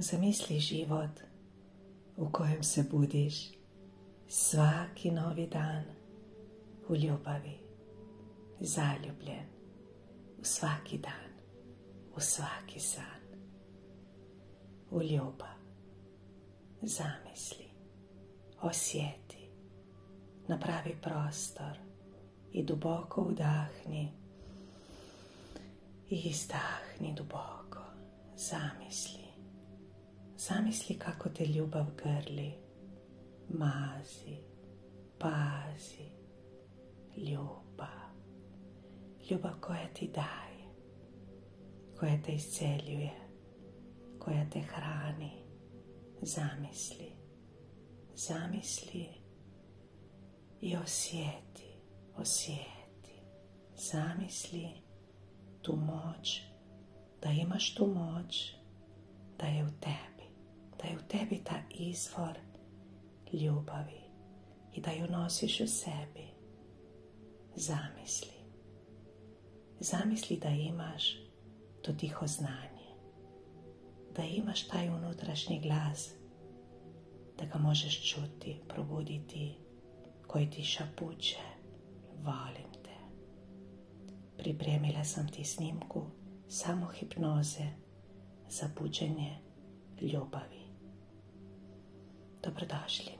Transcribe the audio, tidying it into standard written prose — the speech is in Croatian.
Zamisli život u kojem se budiš svaki novi dan u ljubavi, zaljubljen u svaki dan, u svaki san, u ljubav. Zamisli, osjeti, napravi prostor i duboko udahni i izdahni duboko. Zamisli kako te ljubav grli, mazi, pazi. Ljubav koja ti daje, koja te isceljuje, koja te hrani. Zamisli i osjeti. Zamisli tu moć, da imaš tu moć, da je u tebi ta izvor ljubavi i da ju nosiš u sebi. Zamisli da imaš to tiho znanje, da imaš taj unutrašnji glas, da ga možeš čuti, probuditi, koji ti šapuće, volim te. Pripremila sam ti snimku samohipnoze za buđenje ljubavi. Dobrodošli.